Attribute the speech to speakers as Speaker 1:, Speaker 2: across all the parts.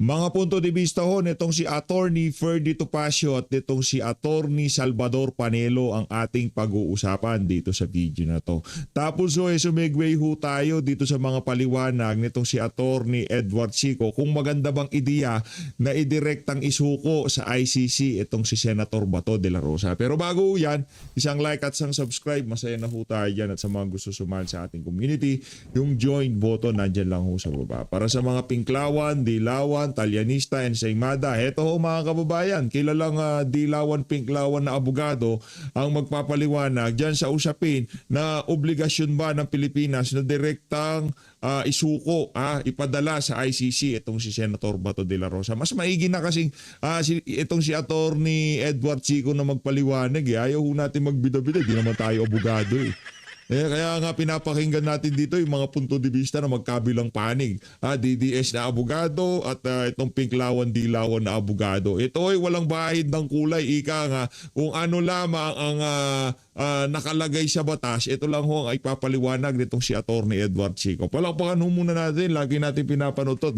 Speaker 1: Mga punto de vista ho nitong si Attorney Ferdy Topacio at nitong si Attorney Salvador Panelo ang ating pag-uusapan dito sa video na to. Tapos ho, sumigway ho tayo dito sa mga paliwanag nitong si Attorney Edward Chico kung maganda bang ideya na idirektang isuko sa ICC itong si Senator Bato de la Rosa. Pero bago ho yan, isang like at isang subscribe, masaya na ho tayo dyan, at sa mga gusto sumali sa ating community, yung join button nandyan lang ho sa baba. Para sa mga pinklawan, dilawan, Talyanista, ensaymada. Heto ho mga kababayan, kilalang dilawan, pinklawan na abogado ang magpapaliwanag dyan sa usapin na obligasyon ba ng Pilipinas na direktang isuko, ipadala sa ICC itong si Senator Bato de la Rosa. Mas maigi na kasing itong si Attorney Edward Chico na magpaliwanag. Ayaw ho natin magbida-bida, di naman tayo abogado eh. Kaya nga pinapakinggan natin dito yung mga punto de vista na magkabilang panig. DDS na abogado at itong pinklawan-dilawan na abogado. Ito ay walang bahid ng kulay. Ika nga, kung ano lamang ang nakalagay sa batas, ito lang ho ang ipapaliwanag nitong si Attorney Edward Chico. Palakpakan ho muna natin. Lagi natin pinapanood to.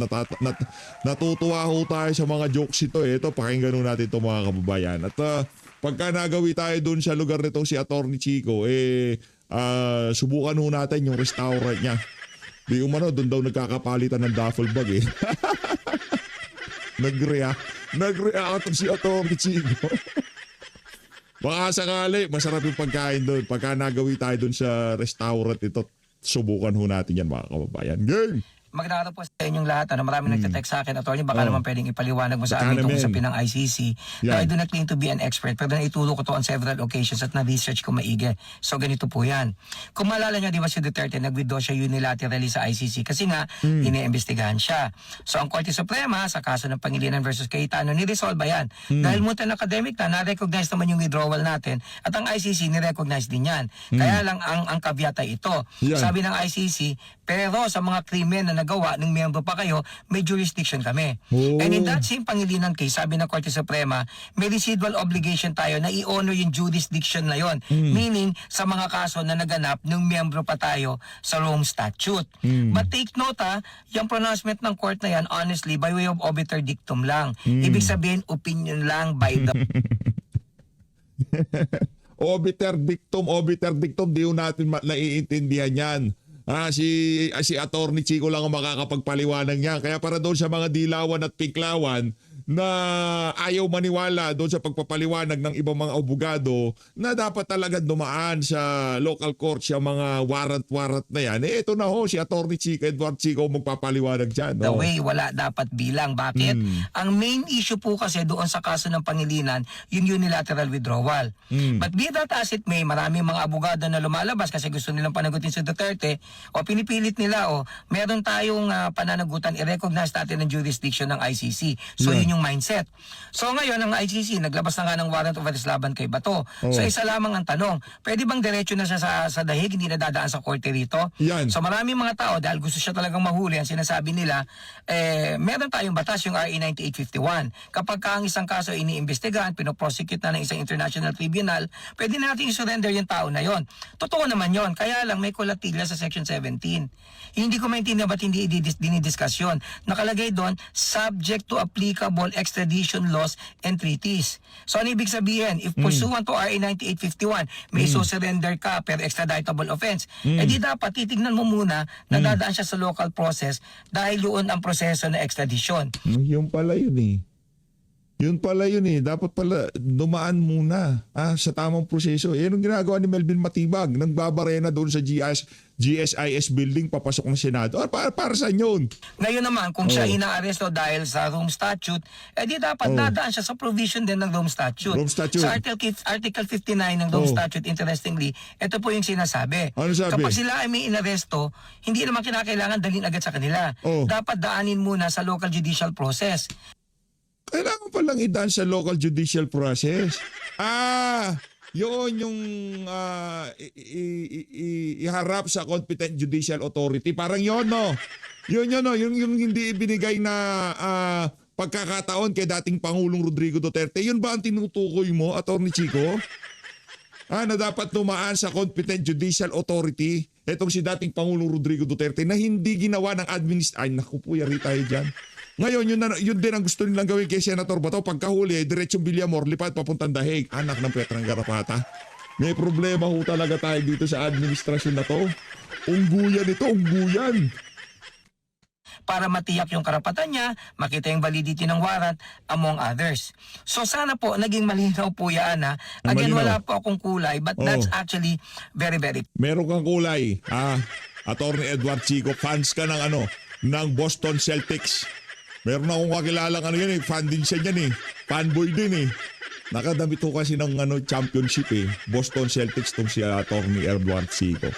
Speaker 1: Natutuwa ho tayo sa mga jokes ito. Ito, pakinggan ho natin ito mga kababayan. At pagka nagawi tayo dun sa lugar nitong si Attorney Chico, subukan ho natin yung restaurant niya. Di umano, doon daw nagkakapalitan ng duffel bag eh. Nag-react si Atty. Chico. Baka sakali, masarap yung pagkain doon. Pagka nagawi tayo doon sa restaurant ito, subukan ho natin yan mga kababayan. Game!
Speaker 2: Magandang araw po sa inyong lahat. Marami nagte-text sa akin, Attorney, baka naman pwedeng ipaliwanag mo sa amin itong usapin ng ICC. Now, I do not claim to be an expert, pero naituro ko to on several occasions at na-research ko maigi. So, ganito po yan. Kung maalala nyo, di ba si Duterte nag-withdraw siya unilaterally sa ICC kasi nga, iniimbestigahan siya. So, ang Korte Suprema, sa kaso ng Pangilinan versus Cayetano, ni-resolve yan. Dahil mutan academic na-recognize naman yung withdrawal natin at ang ICC ni-recognize din yan. Kaya lang, ang caveat ay ito. Sabi ng ICC, pero sa mga krimen na nagawa ng miyembro pa kayo, may jurisdiction kami. And in that same Pangilinan case, sabi ng Korte Suprema, may residual obligation tayo na i-honor yung jurisdiction na yon. Meaning, sa mga kaso na naganap ng miyembro pa tayo sa Rome Statute. But take note yung pronouncement ng court na yan, honestly, by way of obiter dictum lang. Ibig sabihin, opinion lang by the...
Speaker 1: obiter dictum, di ho natin naiintindihan yan. Si Attorney Chico lang ang makakapagpaliwanag niya. Kaya para doon sa mga dilawan at pinklawan na ayaw maniwala doon sa pagpapaliwanag ng ibang mga abogado na dapat talaga dumaan sa local court sa mga warrant na yan. Ito na ho, si Attorney Chico, Edward Chico magpapaliwanag dyan.
Speaker 2: The way, wala dapat bilang. Bakit? Ang main issue po kasi doon sa kaso ng Pangilinan, yung unilateral withdrawal. But be that as it may, maraming mga abogado na lumalabas kasi gusto nilang panagutin si Duterte o pinipilit nila meron tayong pananagutan, i-recognize natin ang jurisdiction ng ICC. So yun yung mindset. So ngayon, ang ICC, naglabas na nga ng warrant of arrest laban kay Bato. So isa lamang ang tanong, pwede bang diretso na siya sa dahig, hindi na dadaan sa korte rito? So maraming mga tao, dahil gusto siya talagang mahuli, ang sinasabi nila, meron tayong batas, yung RA 9851. Kapag ang isang kaso iniimbestigahan, pinoprosecute na ng isang international tribunal, pwede natin i-surrender yung tao na yon. Totoo naman yon. Kaya lang may kolatilya sa Section 17. Hindi ko maintindihan ba't hindi dinidiscuss yun. Nakalagay doon, subject to applicable extradition laws and treaties. So ano ibig sabihin? If pursuant to RA 9851, may surrender ka per extraditable offense, di dapat titignan mo muna na dadaan siya sa local process dahil yun ang proseso na extradition.
Speaker 1: Yung pala yun eh. Dapat pala dumaan muna sa tamang proseso. Yan ang ginagawa ni Melvin Matibag. Nagbabarena doon sa GSIS building, papasok ng Senado. Para sa yun.
Speaker 2: Ngayon naman, kung siya inaaresto dahil sa Rome Statute, di dapat dadaan siya sa provision din ng Rome Statute. Sa Article 59 ng Rome Statute, interestingly, ito po yung sinasabi.
Speaker 1: Ano sabi?
Speaker 2: Kapag sila ay may inaresto, hindi naman kinakailangan dalhin agad sa kanila. Dapat daanin muna sa local judicial process.
Speaker 1: Kailangan palang idaan sa local judicial process. Yun yung iharap sa competent judicial authority. Parang yun, no? Yun, no? Yung hindi ibinigay na pagkakataon kay dating Pangulong Rodrigo Duterte. Yun ba ang tinutukoy mo, Atty. Chico? Na dapat tumaan sa competent judicial authority itong si dating Pangulong Rodrigo Duterte na hindi ginawa ng Ay, naku po, yari tayo dyan. Ngayon, yun din ang gusto nilang gawin kay Senator Bato. Pagkahuli, diretsong Villamor, lipad papuntang Dahig. Anak ng Petrang Garapata. May problema ho talaga tayo dito sa administrasyon na to. Ungguyan ito, ungguyan.
Speaker 2: Para matiyak yung karapatan niya, makita yung validity ng warrant, among others. So sana po, naging malinaw po yan ha. Again,
Speaker 1: Malinaw.
Speaker 2: wala po akong kulay, but that's actually very, very
Speaker 1: Meron kang kulay. Attorney Edward Chico, fans ka ng Boston Celtics. Meron akong kakilalang fan din siya dyan Fanboy din Nakadamit ho kasi ng championship Boston Celtics tong si Attorney Edward Chico.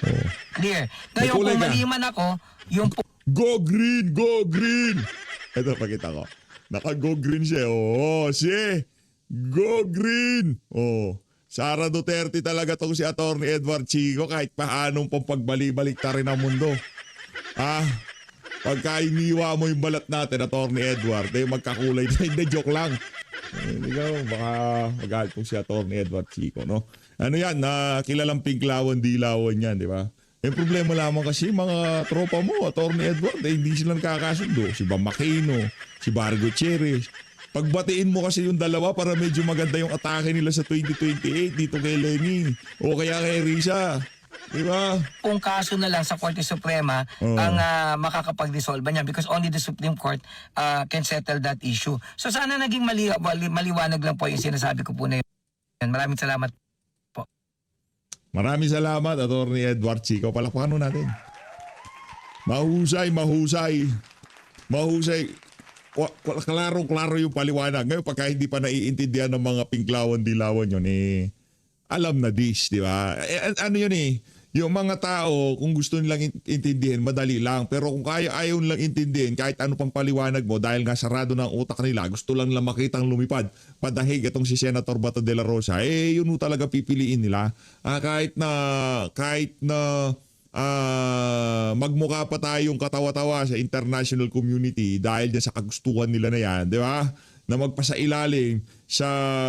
Speaker 1: Oh.
Speaker 2: clear. Ngayon,
Speaker 1: kulay
Speaker 2: kung
Speaker 1: ka.
Speaker 2: mali man ako, yung
Speaker 1: Go green! Go green! Ito, pakita ko. Naka-go green siya. Go green! Sara Duterte talaga tong si Attorney Edward Chico kahit paanong pagbali-balik ta rin ang mundo. Pagka iniwa mo yung balat natin, Attorney Edward, magkakulay na. Hindi, joke lang. Baka magalit po si Attorney Edward Chico, no? Ano yan, kilalang pinklawan, dilawan yan, di ba? Yung problema lamang kasi, mga tropa mo, Attorney Edward, hindi sila nakakasundo. Si Bam Aquino, si Bargo Gutierrez. Pagbatiin mo kasi yung dalawa para medyo maganda yung atake nila sa 2028 dito kay Lenny o kaya kay Risa. Di ba?
Speaker 2: kung kaso na lang sa Korte Suprema ang makakapag-resolve niya because only the Supreme Court can settle that issue. So sana naging maliwanag lang po yung sinasabi ko po na yun. Maraming salamat.
Speaker 1: Maraming salamat, Attorney Edward Chico. Palakpakan natin. Mahusay. Klaro yung paliwanag. Ngayon, pagka hindi pa naiintindihan ng mga pinklawan-dilawan yun, alam na this, di ba? Ano yun yung mga tao, kung gusto nilang intindihin, madali lang. Pero kung ayaw nilang intindihin, kahit ano pang paliwanag mo, dahil nga sarado na ang utak nila, gusto lang makitang lumipad, padahig itong si Senator Bato de la Rosa, yun talaga pipiliin nila. Kahit na magmukha pa tayong katawa-tawa sa international community dahil dyan sa kagustuhan nila na yan, di ba? Na magpasailalim sa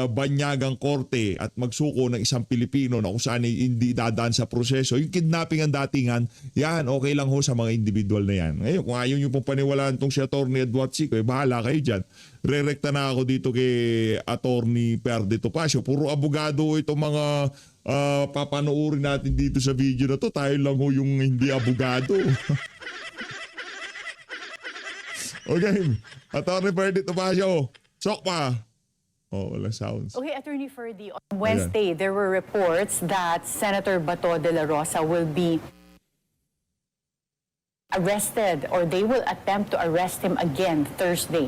Speaker 1: banyagang korte at magsuko ng isang Pilipino na kung saan hindi dadaan sa proseso. Yung kidnapping ang datingan, yan, okay lang ho sa mga individual na yan. Ngayon, kung ayaw nyo pong paniwalaan itong si Atty. Edward Chico, bahala kayo dyan. Rerekta na ako dito kay Atty. Perde Topacio. Puro abogado itong mga papanoorin natin dito sa video na to. Tayo lang ho yung hindi abogado. Okay, Atty. Perde Topacio. Sok pa. Wala sounds.
Speaker 3: Okay, Attorney Ferdy, on Wednesday, there were reports that Senator Bato de la Rosa will be arrested or they will attempt to arrest him again Thursday.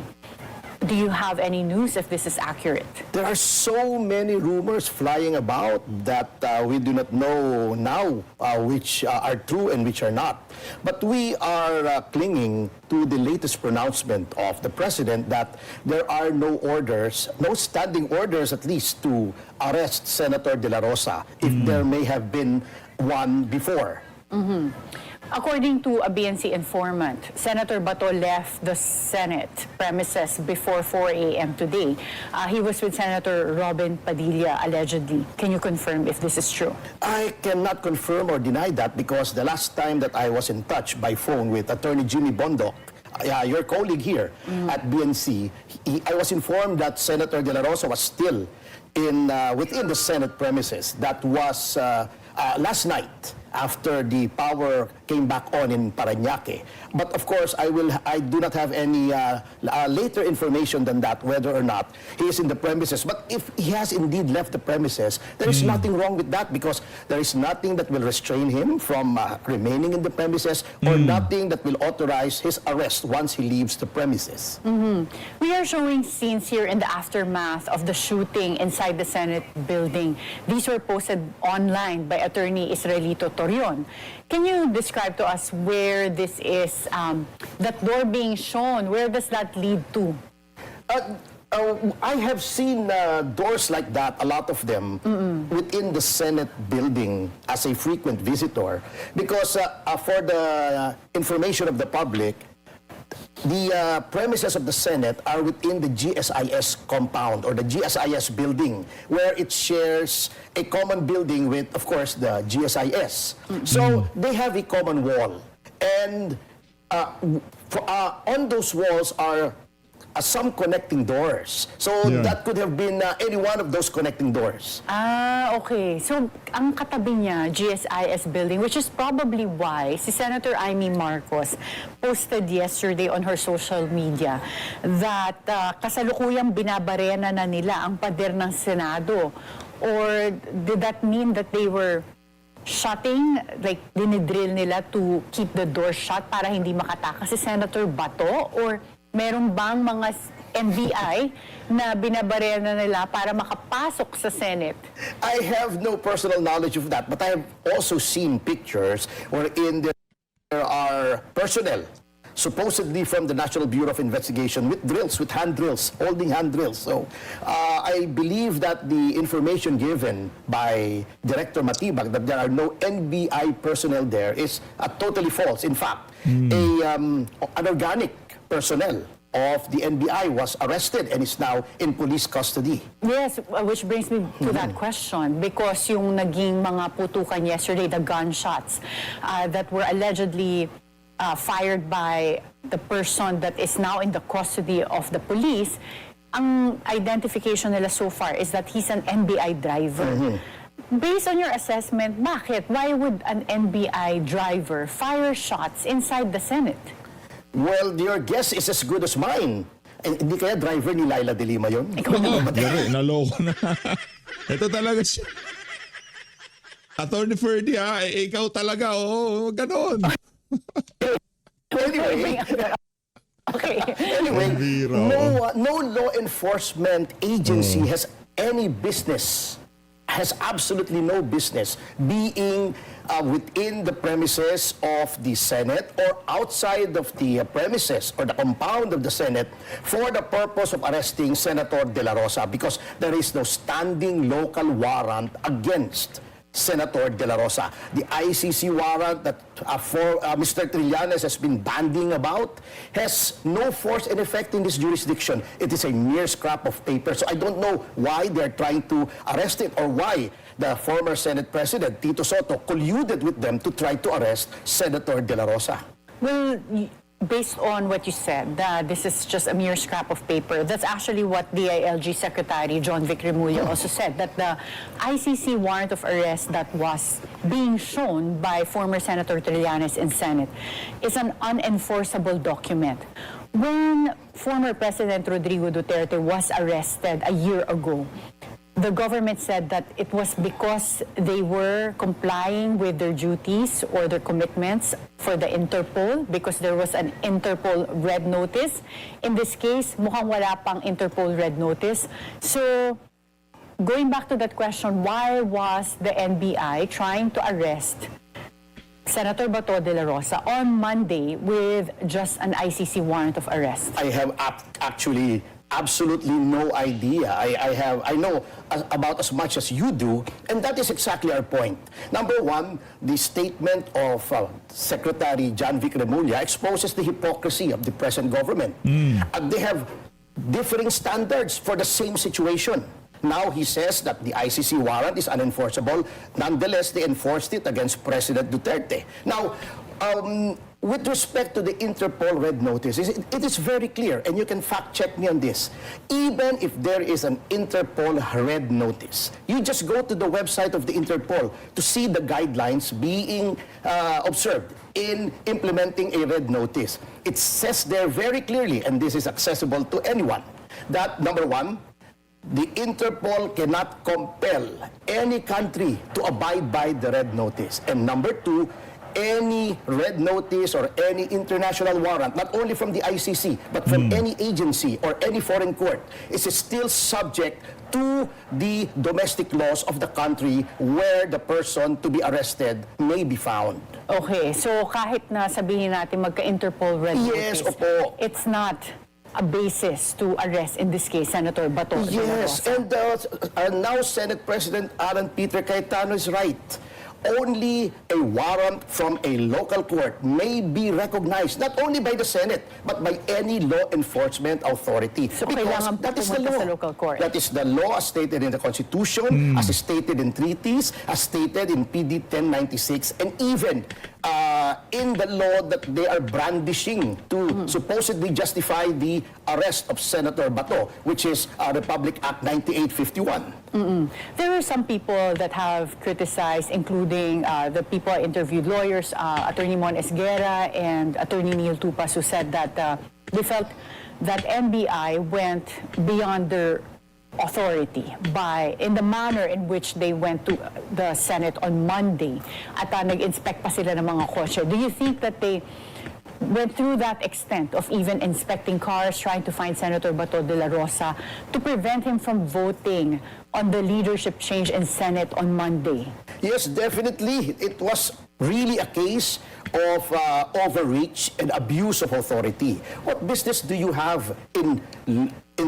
Speaker 3: Do you have any news if this is accurate?
Speaker 4: There are so many rumors flying about that we do not know now which are true and which are not. But we are clinging to the latest pronouncement of the President that there are no orders, no standing orders at least, to arrest Senator De La Rosa if there may have been one before.
Speaker 3: According to a BNC informant, Senator Bato left the Senate premises before 4 a.m. today. He was with Senator Robin Padilla, allegedly. Can you confirm if this is true?
Speaker 4: I cannot confirm or deny that because the last time that I was in touch by phone with Attorney Jimmy Bondoc, your colleague here at BNC, I was informed that Senator De La Rosa was still within the Senate premises. That was last night after the power came back on in Parañaque. But of course, I do not have any later information than that, whether or not he is in the premises. But if he has indeed left the premises, there is nothing wrong with that because there is nothing that will restrain him from remaining in the premises or nothing that will authorize his arrest once he leaves the premises.
Speaker 3: We are showing scenes here in the aftermath of the shooting inside the Senate building. These were posted online by Attorney Israelito Torion. Can you describe to us where this is, that door being shown, where does that lead to?
Speaker 4: I have seen doors like that, a lot of them, within the Senate building as a frequent visitor. Because for the information of the public, the premises of the Senate are within the GSIS compound or the GSIS building, where it shares a common building with, of course, the GSIS. So they have a common wall. And On those walls are some connecting doors. So
Speaker 1: Yeah.
Speaker 4: that could have been any one of those connecting doors.
Speaker 3: Okay. So, ang katabi niya, GSIS building, which is probably why si Senator Amy Marcos posted yesterday on her social media that kasalukuyang binabarena na nila ang pader ng Senado. Or did that mean that they were shutting, like dinidrill nila to keep the door shut para hindi makatakas si Senator Bato? Or meron bang mga NBI na binabarena nila para makapasok sa Senate?
Speaker 4: I have no personal knowledge of that, but I have also seen pictures wherein there are personnel supposedly from the National Bureau of Investigation with drills, with hand drills, holding hand drills. So I believe that the information given by Director Matibag that there are no NBI personnel there is totally false. In fact, an organic personnel of the NBI was arrested and is now in police custody.
Speaker 3: Yes, which brings me to that question, because yung naging mga putukan yesterday, the gunshots that were allegedly fired by the person that is now in the custody of the police, ang identification nila so far is that he's an NBI driver. Based on your assessment, bakit? Why would an NBI driver fire shots inside the Senate?
Speaker 4: Well, your guess is as good as mine. Hindi kaya driver ni Laila de Lima yun?
Speaker 1: Gari, naloko na. Ito talaga siya. Attorney Ferdy ikaw talaga, ganon.
Speaker 4: Anyway,
Speaker 3: Okay.
Speaker 4: anyway,
Speaker 1: Bira,
Speaker 4: no law enforcement agency has any business, has absolutely no business being within the premises of the Senate or outside of the premises or the compound of the Senate for the purpose of arresting Senator De La Rosa, because there is no standing local warrant against Senator De La Rosa. The ICC warrant that Mr. Trillanes has been bandying about has no force and effect in this jurisdiction. It is a mere scrap of paper. So I don't know why they're trying to arrest it or why the former Senate President, Tito Soto, colluded with them to try to arrest Senator De La Rosa.
Speaker 3: Well, based on what you said, that this is just a mere scrap of paper, that's actually what DILG Secretary John Vic Remulla also said, that the ICC warrant of arrest that was being shown by former Senator Trillanes in Senate is an unenforceable document. When former President Rodrigo Duterte was arrested a year ago, the government said that it was because they were complying with their duties or their commitments for the Interpol, because there was an Interpol red notice. In this case, mukhang wala pang Interpol red notice. So, going back to that question, why was the NBI trying to arrest Senator Bato de la Rosa on Monday with just an ICC warrant of arrest?
Speaker 4: I have actually absolutely no idea. I know about as much as you do, and that is exactly our point. Number one, the statement of Secretary John Vic Remulla exposes the hypocrisy of the present government. And they have differing standards for the same situation. Now he says that the ICC warrant is unenforceable. Nonetheless, they enforced it against President Duterte. Now, with respect to the Interpol red notice, it is very clear, and you can fact check me on this. Even if there is an Interpol red notice, you just go to the website of the Interpol to see the guidelines being observed in implementing a red notice. It says there very clearly, and this is accessible to anyone, that number one, the Interpol cannot compel any country to abide by the red notice. And number two, any red notice or any international warrant, not only from the ICC, but from any agency or any foreign court, is still subject to the domestic laws of the country where the person to be arrested may be found.
Speaker 3: Okay, so kahit na sabihin natin magka-Interpol red
Speaker 4: Yes,
Speaker 3: notice,
Speaker 4: opo.
Speaker 3: it's not a basis to arrest, in this case, Senator Bato de la
Speaker 4: Yes,
Speaker 3: Rosa.
Speaker 4: and now Senate President Alan Peter Cayetano is right. Only a warrant from a local court may be recognized, not only by the Senate, but by any law enforcement authority.
Speaker 3: So
Speaker 4: Because
Speaker 3: kailangan
Speaker 4: that is the
Speaker 3: pumunta
Speaker 4: law.
Speaker 3: sa local court.
Speaker 4: That is the law as stated in the Constitution, as stated in treaties, as stated in PD 1096, and even in the law that they are brandishing to supposedly justify the arrest of Senator Bato, which is Republic Act 9851.
Speaker 3: There are some people that have criticized, including the people I interviewed, lawyers, Attorney Mon Esguerra and Attorney Neil Tupas, who said that they felt that NBI went beyond their authority in the manner in which they went to the Senate on Monday at nag-inspect pa sila ng mga kotse. Do you think that they went through that extent of even inspecting cars, trying to find Senator Bato de la Rosa to prevent him from voting on the leadership change in Senate on Monday?
Speaker 4: Yes, definitely. It was really a case of overreach and abuse of authority. What business do you have in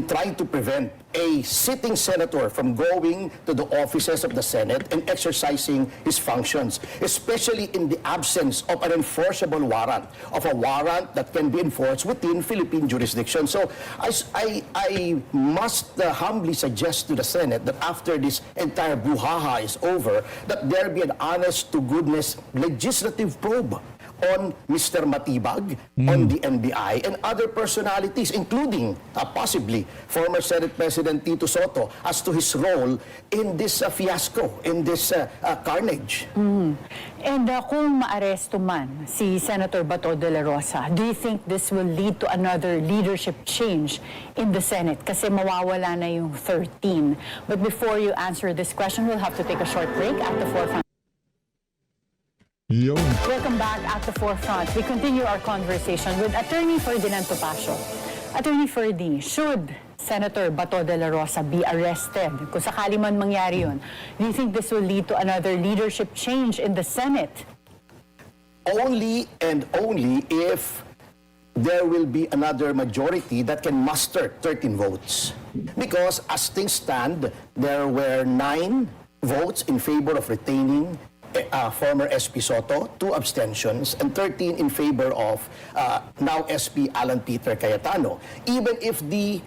Speaker 4: trying to prevent a sitting senator from going to the offices of the Senate and exercising his functions, especially in the absence of an enforceable warrant, of a warrant that can be enforced within Philippine jurisdiction? So I must humbly suggest to the Senate that after this entire brouhaha is over, that there be an honest-to-goodness legislative probe on Mr. Matibag, on the NBI, and other personalities, including possibly former Senate President Tito Soto, as to his role in this fiasco, in this carnage.
Speaker 3: And kung maaresto man si Senator Bato de la Rosa, do you think this will lead to another leadership change in the Senate? Kasi mawawala na yung 13. But before you answer this question, we'll have to take a short break at the forefront.
Speaker 1: Yun.
Speaker 3: Welcome back at the forefront. We continue our conversation with Attorney Ferdinand Topacio. Attorney Ferdy, should Senator Bato de la Rosa be arrested, kung sakali man mangyari yun, do you think this will lead to another leadership change in the Senate?
Speaker 4: Only and only if there will be another majority that can muster 13 votes. Because as things stand, there were 9 votes in favor of retaining former SP Soto, 2 abstentions, and 13 in favor of now SP Alan Peter Cayetano. Even if the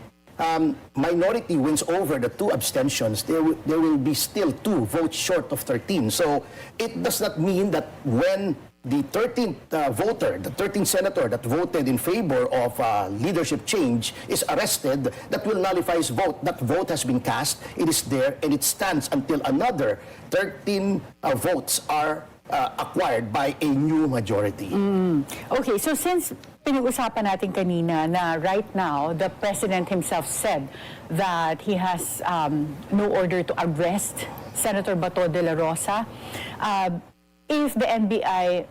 Speaker 4: minority wins over the 2 abstentions, there will be still 2 votes short of 13. So it does not mean that when the 13th voter, the 13th senator that voted in favor of leadership change is arrested, that will nullify his vote. That vote has been cast, it is there, and it stands until another 13 votes are acquired by a new majority.
Speaker 3: Okay, so since pinag-usapan natin kanina na right now, the President himself said that he has no order to arrest Senator Bato de la Rosa, if the NBI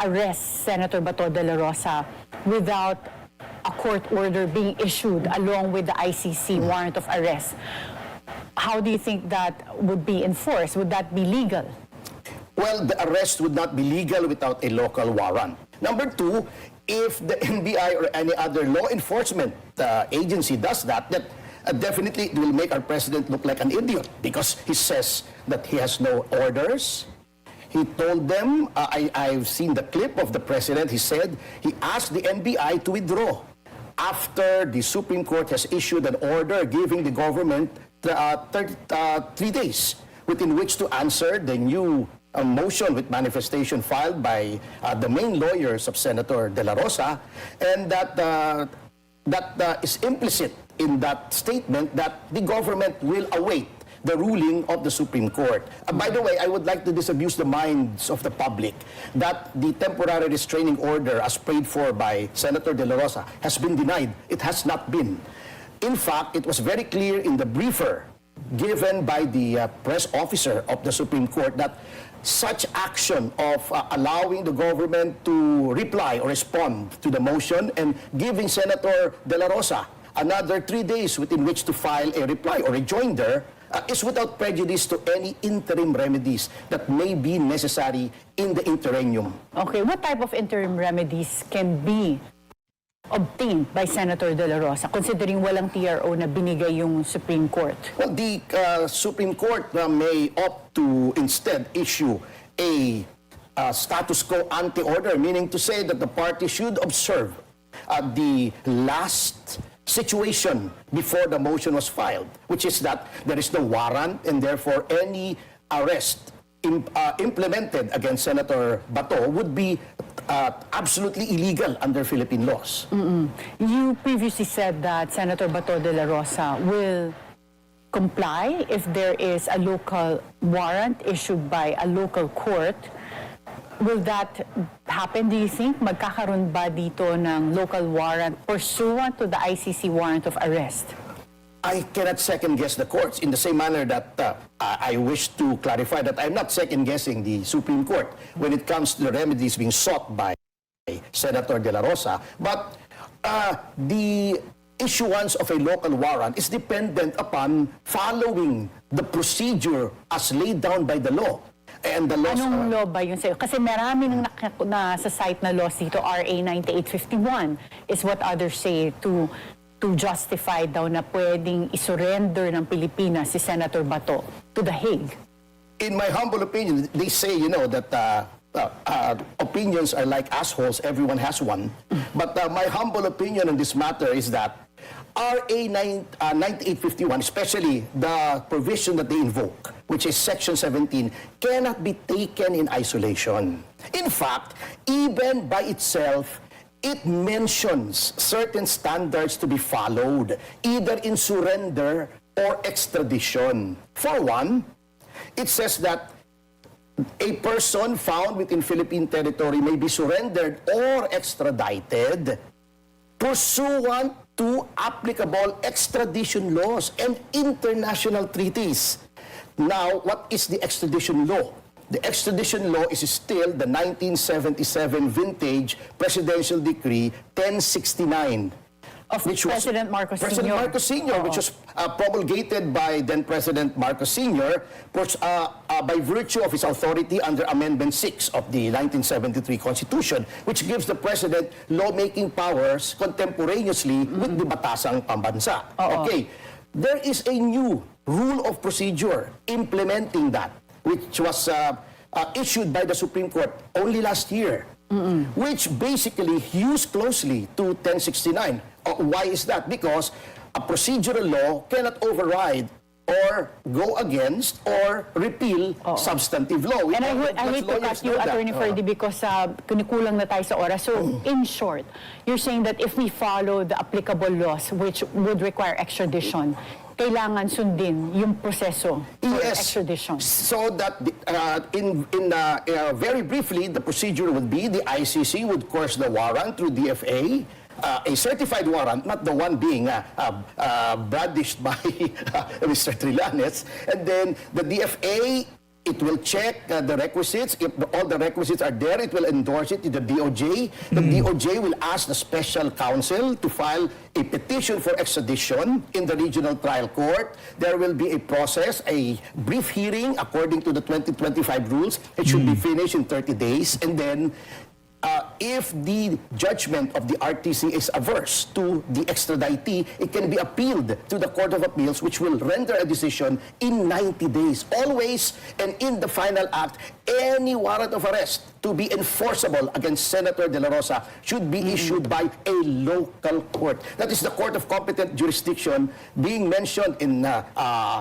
Speaker 3: arrests Senator Bato de la Rosa without a court order being issued along with the ICC warrant of arrest, how do you think that would be enforced? Would that be legal?
Speaker 4: Well, the arrest would not be legal without a local warrant. Number 2, if the NBI or any other law enforcement agency does that, definitely it will make our president look like an idiot, because he says that he has no orders. He told them, I've seen the clip of the president, he said, he asked the NBI to withdraw after the Supreme Court has issued an order giving the government 3 days within which to answer the new motion with manifestation filed by the main lawyers of Senator De La Rosa, and that is implicit in that statement that the government will await the ruling of the Supreme Court. By the way, I would like to disabuse the minds of the public that the temporary restraining order as prayed for by Senator De La Rosa has been denied. It has not been. In fact, it was very clear in the briefer given by the press officer of the Supreme Court that such action of allowing the government to reply or respond to the motion and giving Senator De La Rosa another 3 days within which to file a reply or rejoinder is without prejudice to any interim remedies that may be necessary in the interregnum.
Speaker 3: Okay, what type of interim remedies can be obtained by Senator De La Rosa, considering walang TRO na binigay yung Supreme Court?
Speaker 4: Well, the Supreme Court may opt to instead issue a status quo ante order, meaning to say that the party should observe the last situation before the motion was filed, which is that there is no warrant and therefore any arrest implemented against Senator Bato would be absolutely illegal under Philippine laws.
Speaker 3: You previously said that Senator Bato de la Rosa will comply if there is a local warrant issued by a local court. Will that happen, do you think? Magkakaroon ba dito ng local warrant pursuant to the ICC warrant of arrest?
Speaker 4: I cannot second-guess the courts in the same manner that I wish to clarify that I'm not second-guessing the Supreme Court when it comes to the remedies being sought by Senator De La Rosa. But the issuance of a local warrant is dependent upon following the procedure as laid down by the law. And the laws
Speaker 3: Anong law ba yun sa'yo? Kasi marami nang sa site na laws dito, RA 9851 is what others say to justify daw na pwedeng isurrender ng Pilipinas si Senator Bato to The Hague.
Speaker 4: In my humble opinion, they say, that opinions are like assholes, everyone has one. But my humble opinion on this matter is that RA 9851, especially the provision that they invoke, which is Section 17, cannot be taken in isolation. In fact, even by itself, it mentions certain standards to be followed, either in surrender or extradition. For one, it says that a person found within Philippine territory may be surrendered or extradited pursuant to applicable extradition laws and international treaties. Now, what is the extradition law? The extradition law is still the 1977 vintage Presidential Decree 1069.
Speaker 3: Of President Marcos
Speaker 4: President
Speaker 3: Sr.
Speaker 4: Marcos Sr., which was promulgated by then President Marcos Sr. By virtue of his authority under Amendment 6 of the 1973 Constitution, which gives the President lawmaking powers contemporaneously with the Batasang Pambansa. Okay, there is a new rule of procedure implementing that, which was issued by the Supreme Court only last year, which basically hews closely to 1069. Why is that? Because a procedural law cannot override or go against or repeal substantive law.
Speaker 3: And I hate to cut you, Attorney Ferdy, because kunikulang na tayo sa oras. So, in short, you're saying that if we follow the applicable laws, which would require extradition, kailangan sundin yung proseso for extradition.
Speaker 4: So that very briefly, the procedure would be the ICC would course the warrant through DFA, a certified warrant, not the one being brandished by Mr. Trillanes, and then the DFA, it will check the requisites. If all the requisites are there, it will endorse it to the DOJ. The DOJ will ask the special counsel to file a petition for extradition in the regional trial court. There will be a process, a brief hearing according to the 2025 rules. It should be finished in 30 days. And then if the judgment of the RTC is averse to the extraditee, it can be appealed to the Court of Appeals, which will render a decision in 90 days. Always, and in the final act, any warrant of arrest to be enforceable against Senator De La Rosa should be issued by a local court. That is the Court of Competent Jurisdiction being mentioned in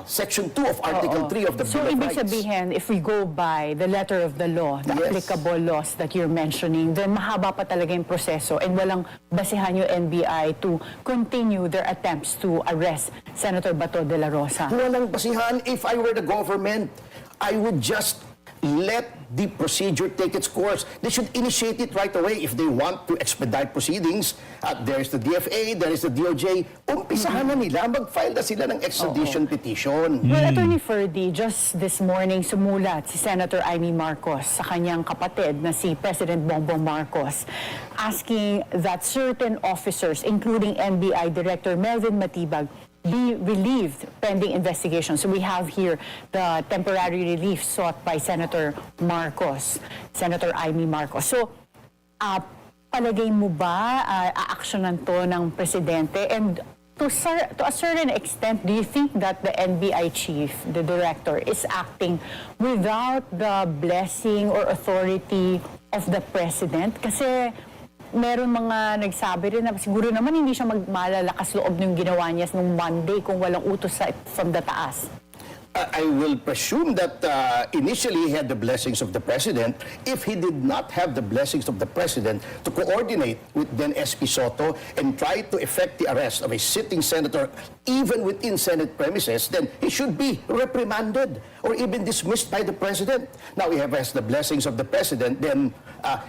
Speaker 4: Section 2 of Article 3 of the
Speaker 3: So,
Speaker 4: Bill of
Speaker 3: ibig
Speaker 4: Rights.
Speaker 3: sabihin, if we go by the letter of the law, the applicable laws that you're mentioning, then mahaba pa talaga yung proseso and walang basihan yung NBI to continue their attempts to arrest Senator Bato de la Rosa.
Speaker 4: Walang basihan. If I were the government, I would just let the procedure take its course. They should initiate it right away if they want to expedite proceedings. There's the DFA, there is the DOJ. Umpisahan na nila, mag-file na sila ng extradition petition.
Speaker 3: Well, Attorney Ferdy, just this morning sumulat si Senator Amy Marcos sa kanyang kapatid na si President Bongbong Marcos asking that certain officers, including NBI Director Melvin Matibag, be relieved pending investigation. So we have here the temporary relief sought by Senator Marcos, Senator Amy Marcos. So, palagay mo ba aaksyonan to ng presidente? And to a certain extent, do you think that the NBI chief, the director, is acting without the blessing or authority of the president? Kasi meron mga nagsabi rin na siguro naman hindi siya malalakas loob ng ginawa niya nung Monday kung walang utos from the taas.
Speaker 4: I will presume that initially he had the blessings of the president. If he did not have the blessings of the president to coordinate with then SP Soto and try to effect the arrest of a sitting senator even within Senate premises, then he should be reprimanded or even dismissed by the president. Now he has the blessings of the president, then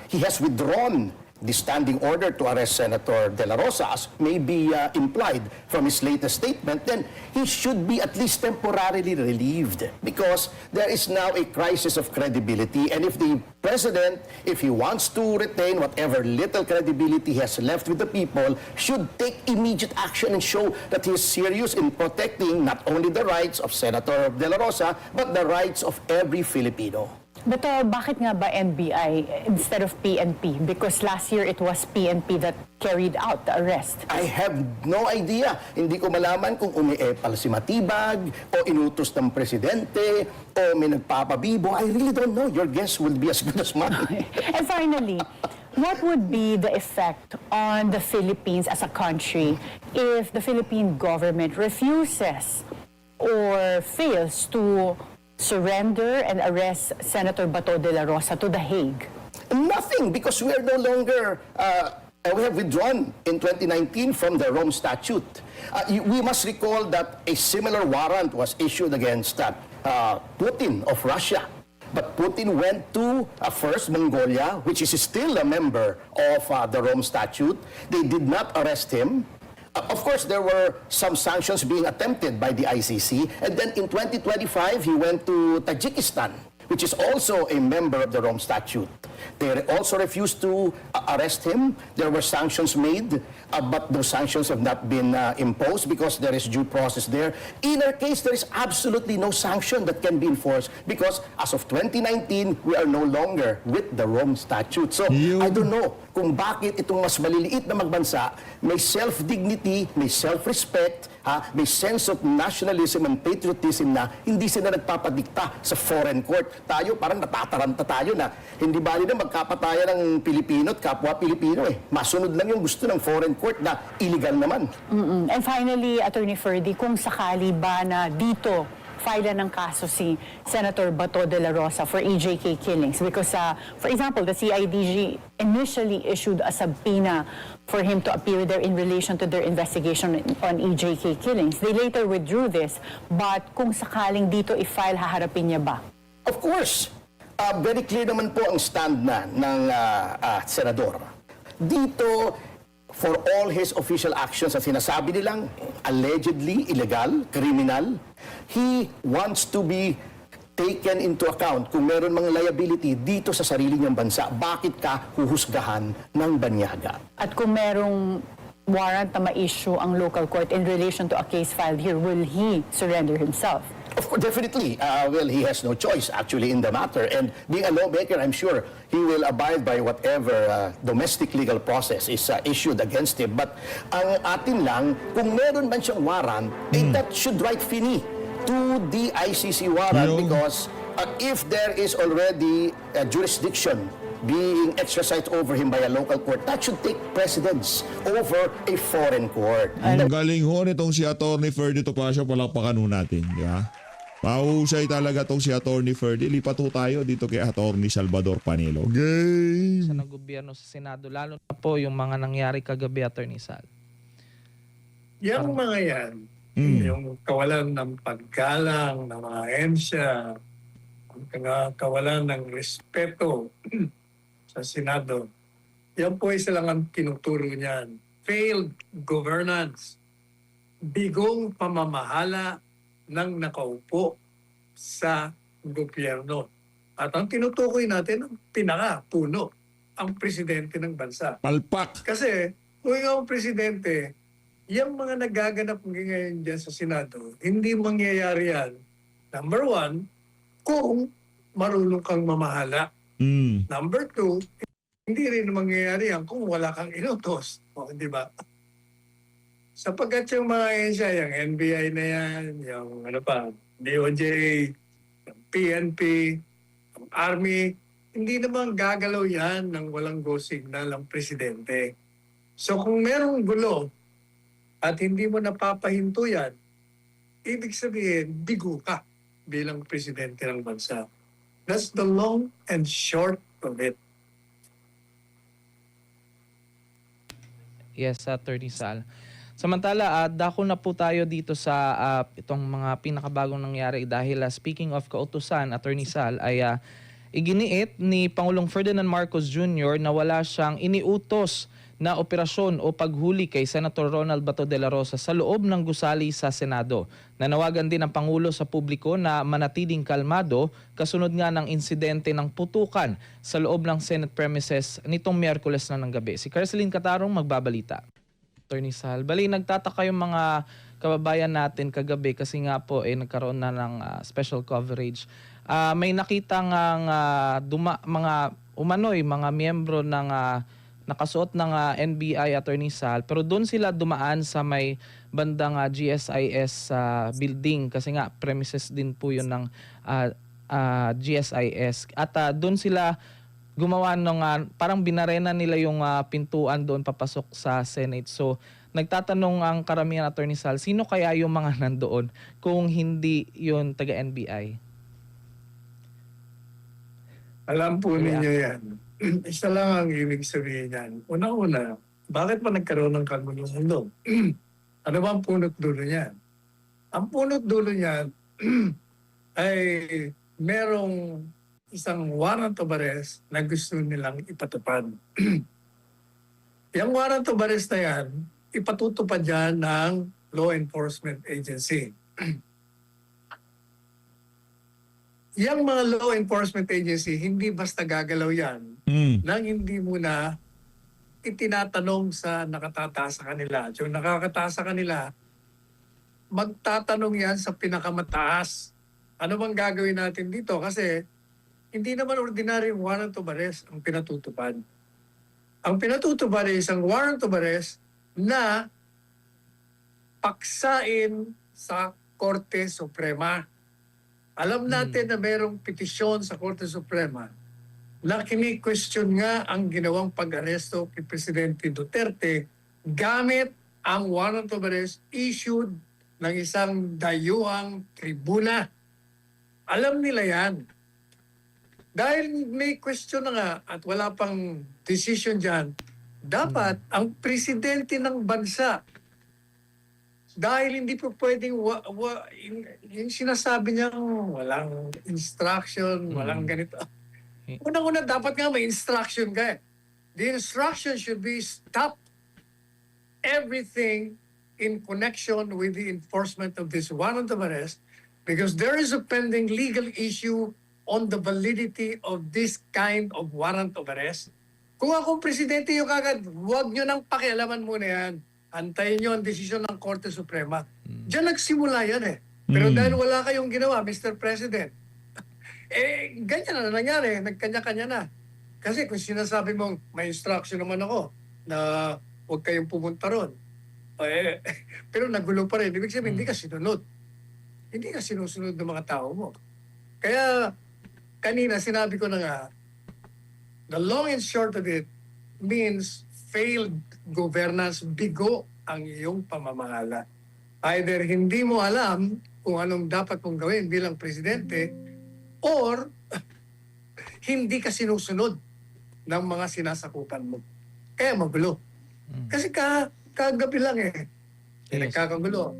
Speaker 4: he has withdrawn the standing order to arrest Senator De La Rosa, as may be implied from his latest statement, then he should be at least temporarily relieved because there is now a crisis of credibility. And if the president, if he wants to retain whatever little credibility he has left with the people, should take immediate action and show that he is serious in protecting not only the rights of Senator De La Rosa, but the rights of every Filipino.
Speaker 3: But bakit nga ba NBI instead of PNP? Because last year it was PNP that carried out the arrest.
Speaker 4: I have no idea. Hindi ko malaman kung umiepal si Matibag o inutos ng presidente o may nagpapabibo. I really don't know. Your guess will be as good as mine.
Speaker 3: And finally, what would be the effect on the Philippines as a country if the Philippine government refuses or fails to surrender and arrest Senator Bato de la Rosa to The Hague?
Speaker 4: Nothing, because we are no longer, we have withdrawn in 2019 from the Rome Statute. We must recall that a similar warrant was issued against Putin of Russia. But Putin went to first Mongolia, which is still a member of the Rome Statute. They did not arrest him. Of course, there were some sanctions being attempted by the ICC. And then in 2025, he went to Tajikistan, which is also a member of the Rome Statute. They also refused to arrest him. There were sanctions made, but those sanctions have not been imposed because there is due process there. In our case, there is absolutely no sanction that can be enforced because as of 2019, we are no longer with the Rome Statute. So, I don't know kung bakit itong mas maliliit na magbansa may self-dignity, may self-respect, may sense of nationalism and patriotism na hindi sila nagpapadikta sa foreign court. Tayo parang natataranta tayo na hindi bali na magkapatayan ng Pilipino at kapwa Pilipino eh. Masunod lang yung gusto ng foreign court na illegal naman.
Speaker 3: And finally, Attorney Ferdy, kung sakali ba na dito file ng kaso si Senator Bato de la Rosa for EJK killings? Because, for example, the CIDG initially issued a subpoena for him to appear there in relation to their investigation on EJK killings. They later withdrew this, but kung sakaling dito i-file, haharapin niya ba?
Speaker 4: Of course. Very clear naman po ang stand na ng senador. Dito, for all his official actions na sinasabi nilang allegedly illegal, criminal, he wants to be taken into account kung meron mga liability dito sa sarili niyang bansa. Bakit ka huhusgahan ng banyaga?
Speaker 3: At kung merong warrant na ma-issue ang local court in relation to a case filed here, will he surrender himself?
Speaker 4: Of course, definitely. Well, he has no choice actually in the matter. And being a lawmaker, I'm sure he will abide by whatever domestic legal process is issued against him. But ang atin lang, kung meron man siyang warrant, that should write fini to the ICC warrant because if there is already a jurisdiction being exercised over him by a local court, that should take precedence over a foreign court.
Speaker 1: Ang galing ho nitong si Atty. Ferdy Topacio, palakpakan ho natin. Di ba? Mahusay talaga tong si Atty. Ferdy. Lipat ho tayo dito kay Atty. Salvador Panelo. Game!
Speaker 5: Ng gobyerno sa Senado, lalo na po yung mga nangyari kagabi, Attorney Sal.
Speaker 6: Yung mga yan, yung kawalan ng paggalang ng mga ahensya, ang kawalan ng respeto sa Senado, yan po isa lang ang tinuturo niyan. Failed governance, bigong pamamahala ng nakaupo sa gobyerno. At ang tinutukoy natin, ang pinaka-puno, ang presidente ng bansa.
Speaker 1: Palpak!
Speaker 6: Kasi kung ikaw ang presidente, yung mga nagaganap ngayon dyan sa Senado, hindi mangyayari yan. Number one, kung marunong kang mamahala. Number two, hindi rin mangyayari yan kung wala kang inutos. O, di ba? Sapagkat yung mga ahensya, yung NBI na yan, yung ano pa, DOJ, yung PNP, yung Army, hindi naman gagalaw yan ng walang go signal ang presidente. So kung merong gulo at hindi mo napapahinto yan, ibig sabihin, bigo ka. bilang presidente ng bansa. That's the long and short of it.
Speaker 5: Yes, Attorney Sal. Samantala, dako na po tayo dito sa itong mga pinakabagong nangyari dahil speaking of kautusan, Attorney Sal, ay iginiit ni Pangulong Ferdinand Marcos Jr. na wala siyang iniutos na operasyon o paghuli kay Senator Ronald Bato de la Rosa sa loob ng gusali sa Senado. Nanawagan din ang Pangulo sa publiko na manatiling kalmado kasunod nga ng insidente ng putukan sa loob ng Senate premises nitong Miyerkules na ng gabi. Si Carceline Catarong magbabalita. Attorney Sal, bali nagtataka yung mga kababayan natin kagabi kasi nga po nagkaroon na ng special coverage. May nakita ng mga umano'y mga miyembro ng nakasuot ng NBI, Attorney Sal, pero doon sila dumaan sa may bandang GSIS building kasi nga premises din po yun ng GSIS at doon sila gumawa ng parang binarena nila yung pintuan doon papasok sa Senate. So nagtatanong ang karamihan, Attorney Sal, sino kaya yung mga nandoon kung hindi yung taga NBI?
Speaker 6: Alam po ninyo yan. Isa lang ang ibig sabihin yan. Una-una, bakit pa nagkaroon ng kaguluhan doon? Ano ba ang punot dulo niyan? Ang punot dulo niyan ay merong isang warrant of arrest na gusto nilang ipatupad. Yung warrant of arrest na yan, ipatutupad yan ng law enforcement agency. Yang mga law enforcement agency, hindi basta gagalaw yan nang hindi muna itinatanong sa nakatataas sa kanila. At yung nakakataas sa kanila, magtatanong yan sa pinakamataas. Ano bang gagawin natin dito? Kasi hindi naman ordinaryong warrant of arrest ang pinatutupad. Ang pinatutupad ay isang warrant of arrest na paksain sa Korte Suprema. Alam natin na mayroong petisyon sa Korte Suprema na kini-question nga ang ginawang pag-aresto kay Presidente Duterte gamit ang warrant of arrest issued ng isang dayuhang tribuna. Alam nila yan. Dahil may question na nga at wala pang decision dyan, dapat ang presidente ng bansa, dahil hindi po pwedeng yung sinasabi niya walang instruction, walang ganito. Unang-una, dapat nga may instruction ka eh. The instruction should be stop everything in connection with the enforcement of this warrant of arrest because there is a pending legal issue on the validity of this kind of warrant of arrest. Kung akong presidente yung kagad, huwag nyo nang pakialaman muna yan. Antayin nyo ang desisyon ng Korte Suprema. Diyan nagsimula yan eh. Pero dahil wala kayong ginawa, Mr. President, ganyan na nangyari. Nagkanya-kanya na. Kasi kung sinasabi mong may instruction naman ako na huwag kayong pumunta ron, pero nagulo pa rin. Ibig sabihin, hindi ka sinunod. Hindi ka sinusunod ng mga tao mo. Kaya kanina sinabi ko na nga, the long and short of it means failed governance, bigo ang iyong pamamahala. Either hindi mo alam kung anong dapat mong gawin bilang presidente or hindi ka sinusunod ng mga sinasakupan mo. Kaya magulo. Kasi kagabi lang nagkakagulo.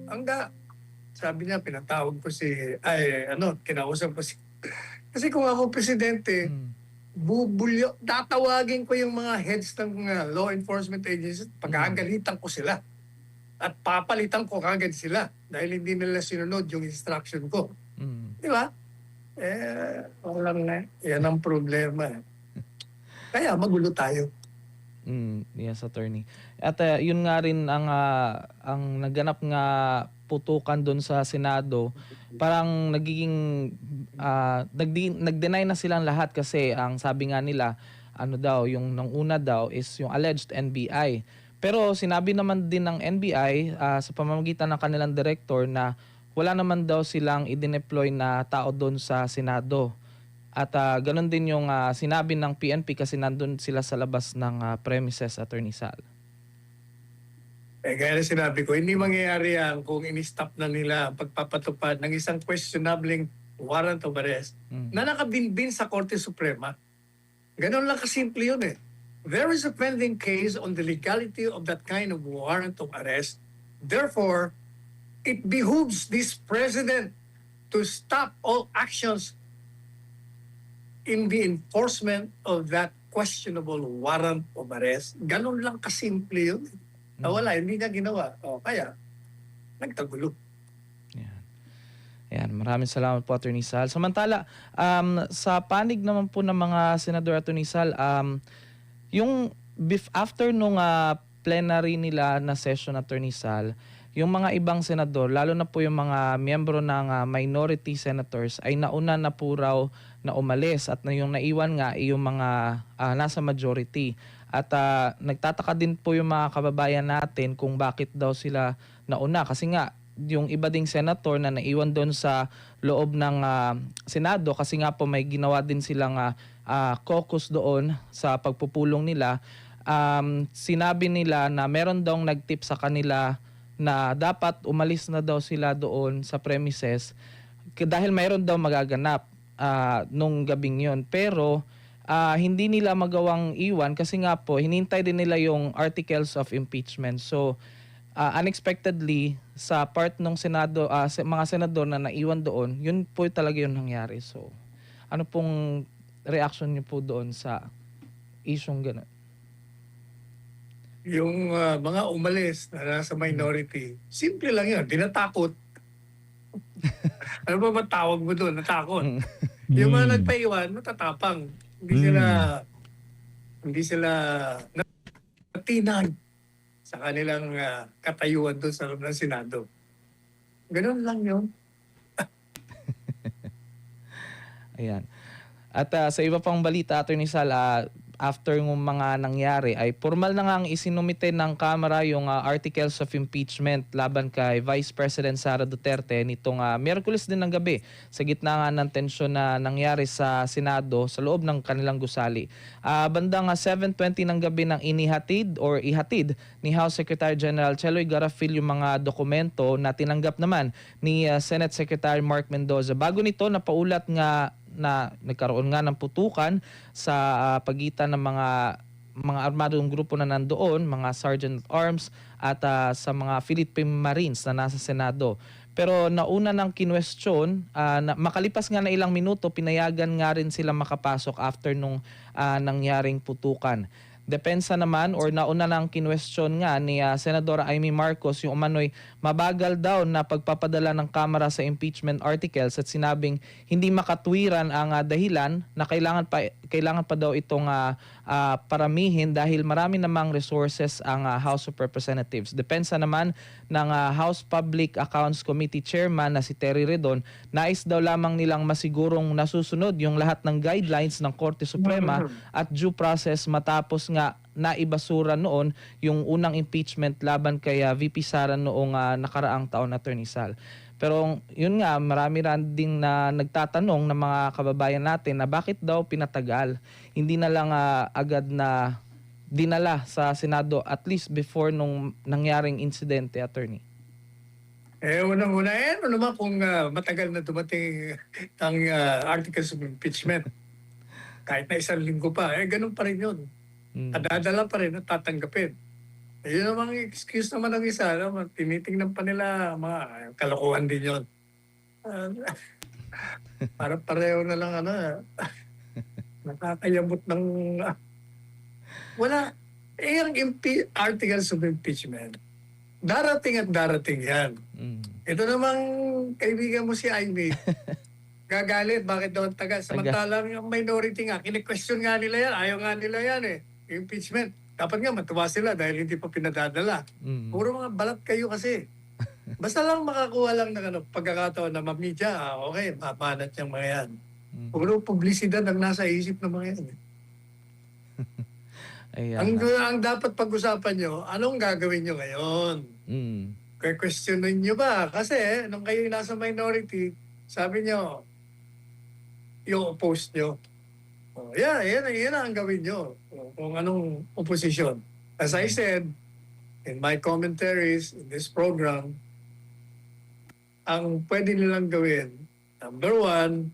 Speaker 6: Sabi niya, pinatawag ko kinausap ko si... Kasi kung ako presidente, tatawagin ko yung mga heads ng law enforcement agencies, pagagalitan ko sila. At papalitan ko kagad sila dahil hindi nila sinunod yung instruction ko. Di ba? Walang na. Yan ang problema. Kaya magulo tayo.
Speaker 5: Yes, Attorney. At yun nga rin ang naganap nga putukan doon sa Senado, parang nagiging nag-deny na silang lahat kasi ang sabi nga nila yung nang una daw is yung alleged NBI. Pero sinabi naman din ng NBI sa pamamagitan ng kanilang director na wala naman daw silang i-deploy na tao doon sa Senado. At ganun din yung sinabi ng PNP kasi nandun sila sa labas ng premises, Attorney Sal.
Speaker 6: Gaya na sinabi ko, hindi mangyayari yan kung in-stop na nila ang pagpapatupad ng isang questionabling warrant of arrest na nakabinbin sa Korte Suprema. Ganon lang kasimple yun eh. There is a pending case on the legality of that kind of warrant of arrest. Therefore, it behooves this president to stop all actions in the enforcement of that questionable warrant of arrest. Ganon lang kasimple yun. Wala, hindi niya ginawa. O, kaya, nagtagulo.
Speaker 5: Ayan, maraming salamat po, Attorney Sal. Samantala, sa panig naman po ng mga senador, Attorney Sal, yung after nung plenary nila na session, Attorney Sal, yung mga ibang senador, lalo na po yung mga miyembro ng minority senators, ay nauna na po raw na umalis at na yung naiwan nga ay yung mga nasa majority. At nagtataka din po yung mga kababayan natin kung bakit daw sila nauna. Kasi nga, yung iba ding senator na naiwan doon sa loob ng Senado, kasi nga po may ginawa din silang caucus doon sa pagpupulong nila, sinabi nila na meron daw nagtip sa kanila na dapat umalis na daw sila doon sa premises dahil mayroon daw magaganap nung gabing yon. Pero hindi nila magawang iwan kasi nga po hinintay din nila yung articles of impeachment. So unexpectedly sa part ng Senado, mga senador na naiwan doon, yun po talaga yung nangyari. So ano pong reaction niyo po doon sa isyong gano'n?
Speaker 6: Yung mga umalis na nasa minority, simple lang yun, dinatakot. Ano ba matawag mo doon? Natakot. Yung mga nagpaiwan, matatapang. Hindi sila natinag sa kanilang katayuan doon sa loob ng Senado. Ganun lang yun.
Speaker 5: Ayan. At sa iba pang balita, Attorney Sal, after ng mga nangyari ay formal na nga ang isinumite ng Kamara yung articles of impeachment laban kay Vice President Sara Duterte nitong Miyerkules din ng gabi sa gitna nga ng tensyon na nangyari sa Senado sa loob ng kanilang gusali. Bandang 7:20 ng gabi nang ihatid ni House Secretary General Cheloy Garafil yung mga dokumento na tinanggap naman ni Senate Secretary Mark Mendoza. Bago nito, napaulat nga na nagkaroon nga ng putukan sa pagitan ng mga armadong grupo na nandoon, mga Sergeant at Arms at sa mga Philippine Marines na nasa Senado. Pero nauna ng kinwestiyon, makalipas nga na ilang minuto, pinayagan nga rin sila makapasok after nung nangyaring putukan. Depensa naman or nauna ng kinwestiyon nga ni Senadora Amy Marcos yung umano'y mabagal daw na pagpapadala ng Kamara sa impeachment articles at sinabing hindi makatwiran ang dahilan na kailangan pa daw itong paramihin dahil marami namang resources ang House of Representatives. Depensa naman ng House Public Accounts Committee Chairman na si Terry Redon, nais daw lamang nilang masigurong nasusunod yung lahat ng guidelines ng Korte Suprema at due process matapos nga naibasura noon yung unang impeachment laban kay VP Sara noong nakaraang taon, Attorney Sal. Pero yun nga, marami rin ding na nagtatanong ng mga kababayan natin na bakit daw pinatagal. Hindi na lang agad na dinala sa Senado at least before nung nangyaring insidente, Attorney.
Speaker 6: Unang-una, ano naman kung matagal na dumating ang articles of impeachment. Kahit na isang linggo pa, ganun pa rin yun. Dadala pa rin at tatanggapin. Yun namang excuse naman ng isa, tinitingnan pa nila, mga kalokohan din yun. Para pareho na lang, nakakayabot ng... wala. Yung articles of impeachment, darating at darating yan. Ito namang kaibigan mo si Amy, gagalit, bakit daw ang tagal? Samantalang yung minority nga, kine-question nga nila yan, ayaw nga nila yan impeachment. Dapat nga matuwa sila dahil hindi pa pinadadala. Puro mga balat kayo kasi. Basta lang makakuha lang ng pagkakataon na mamidya, okay, mapanat yung mga yan. Puro publisidad ang nasa isip ng mga yan. Ang dapat pag-usapan nyo, anong gagawin nyo ngayon? Kaya questionin nyo ba? Kasi nung kayo nasa minority, sabi nyo, yung oppose nyo. Yan ang gawin nyo. Kung anong opposition. As I said, in my commentaries in this program, ang pwede nilang gawin, Number one,